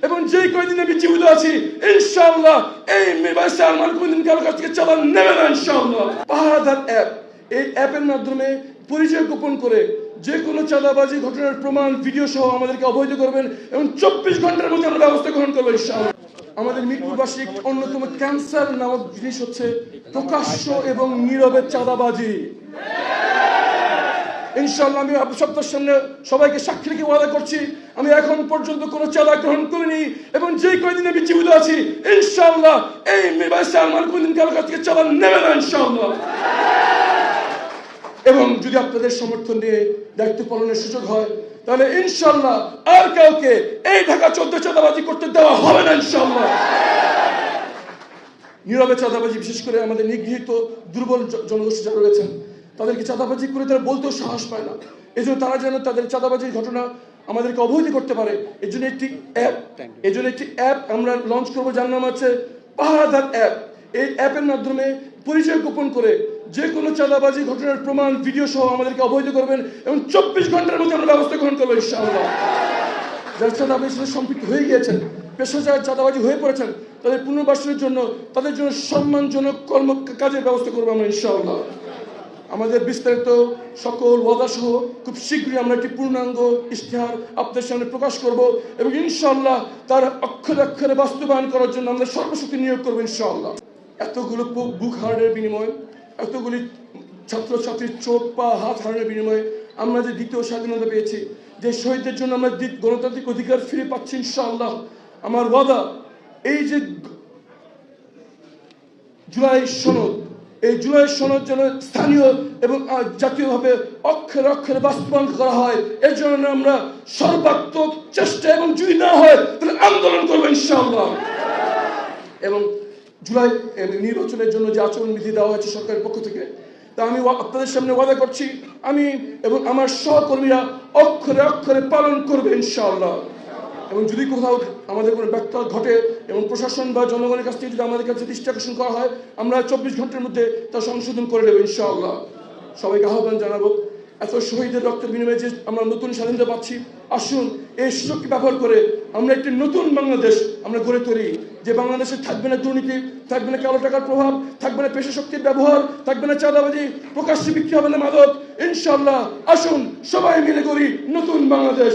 এবং যে কয়দিন আমি জীবিত আছি ইনশাআল্লাহ এই নির্বাচন আমার কোনদিন কারো কাছ থেকে চাঁদা নেবে না ইনশাআল্লাহ। পাহারাদার অ্যাপ, এই অ্যাপের মাধ্যমে পরিচয় গোপন করে যে কোনো চাঁদাবাজি ঘটনার প্রমাণ ভিডিও সহ আমাদেরকে অবহিত করবেন এবং 24 ঘন্টার মধ্যে আমরা ব্যবস্থা গ্রহণ করবো ইনশাআল্লাহ। আমাদের মিরপুরবাসী একটি অন্যতম ক্যান্সার নামক জিনিস হচ্ছে প্রকাশ্য এবং নীরবে চাঁদাবাজি। ইনশাআল্লাহ আমি সপ্তাহের সামনে সবাইকে সাক্ষী রেখে ওয়াদা করছি আমি এখন পর্যন্ত কোনো চাঁদা গ্রহণ করিনি এবং যে কয়দিন আমি জীবিত আছি ইনশাআল্লাহ এই নির্বাচন আমার কোনদিন কারো কাছ থেকে চাঁদা নেবে না ইনশাআল্লাহ। এবং যদি আপনাদের সমর্থন নিয়ে দায়িত্ব পালনের সুযোগ হয় তাহলে ইনশাআল্লাহ আর কাউকে এই ঢাকা 14 চাঁদাবাজি করতে দেওয়া হবে না ইনশাআল্লাহ। নীরবে চাঁদাবাজি, বিশেষ করে আমাদের নিগৃহীত দুর্বল জনগোষ্ঠী যারা রয়েছেন তাদেরকে চাঁদাবাজি করে তারা বলতেও সাহস পায় না। এই জন্য তারা যেন তাদের চাঁদাবাজির ঘটনা আমাদেরকে অবহিত করতে পারে এই জন্য একটি অ্যাপ আমরা লঞ্চ করবো যার নাম আছে পাহারাদার অ্যাপ। এই অ্যাপের মাধ্যমে পরিচয় গোপন করে যে কোনো চাঁদাবাজি ঘটনার প্রমাণ ভিডিও সহ আমাদেরকে অবহিত করবেন এবং 24 ঘন্টার মধ্যে আমরা ব্যবস্থা গ্রহণ করবো ইনশাআল্লাহ। যারা চাঁদাবাজির সাথে সম্পৃক্ত হয়ে গিয়েছেন, পেশাদার চাঁদাবাজি হয়ে পড়েছেন, তাদের পুনর্বাসনের জন্য তাদের জন্য সম্মানজনক কাজের ব্যবস্থা করবো আমরা ইনশাআল্লাহ। আমাদের বিস্তারিত সকল ওয়াদা সহ খুব শীঘ্রই আমরা একটি পূর্ণাঙ্গ ইশতেহার আপনাদের সামনে প্রকাশ করব এবং ইনশাআল্লাহ তার অক্ষরে অক্ষরে বাস্তবায়ন করার জন্য আমরা সর্বশক্তি নিয়োগ করবো ইনশাআল্লাহ। এতগুলো বুক হারানোর বিনিময়ে, এতগুলি ছাত্রছাত্রীর চোখ পা হাত হারানোর বিনিময়ে আমরা যে দ্বিতীয় স্বাধীনতা পেয়েছি, যে শহীদদের জন্য আমরা গণতান্ত্রিক অধিকার ফিরে পাচ্ছি ইনশাআল্লাহ, আমার ওয়াদা এই যে জুলাই সনদ, এই জুলাই সনদ যেন স্থানীয় এবং জাতীয়ভাবে অক্ষরে অক্ষরে বাস্তবায়ন করা হয় এর জন্য আমরা সর্বাত্মক চেষ্টা এবং যদি না হয় তাহলে আন্দোলন করবো ইনশাআল্লাহ। এবং জুলাই নির্বাচনের জন্য যে আচরণবিধি দেওয়া হয়েছে সরকারের পক্ষ থেকে তা আমি আপনাদের সামনে ওয়াদা করছি আমি এবং আমার সহকর্মীরা অক্ষরে অক্ষরে পালন করবে ইনশাআল্লাহ। এবং যদি কোথাও আমাদের কোনো ব্যর্থতা ঘটে এবং প্রশাসন বা জনগণের কাছ থেকে যদি আমাদের কাছে দৃষ্টি আকর্ষণ করা হয় আমরা 24 ঘন্টার মধ্যে তা সংশোধন করে দেবো ইনশাআল্লাহ। সবাইকে আহ্বান জানাবো, এত শহীদের রক্তের বিনিময়ে যে আমরা নতুন স্বাধীনতা পাচ্ছি, আসুন এই সুযোগকে ব্যবহার করে আমরা একটি নতুন বাংলাদেশ আমরা গড়ে তুলি, যে বাংলাদেশে থাকবে না দুর্নীতি, থাকবে না কালো টাকার প্রভাব, থাকবে না পেশা শক্তির ব্যবহার, থাকবে না চাঁদাবাজি, প্রকাশ্যে বিক্রি হবে না মাদক। ইনশাআল্লাহ আসুন সবাই মিলে করি নতুন বাংলাদেশ।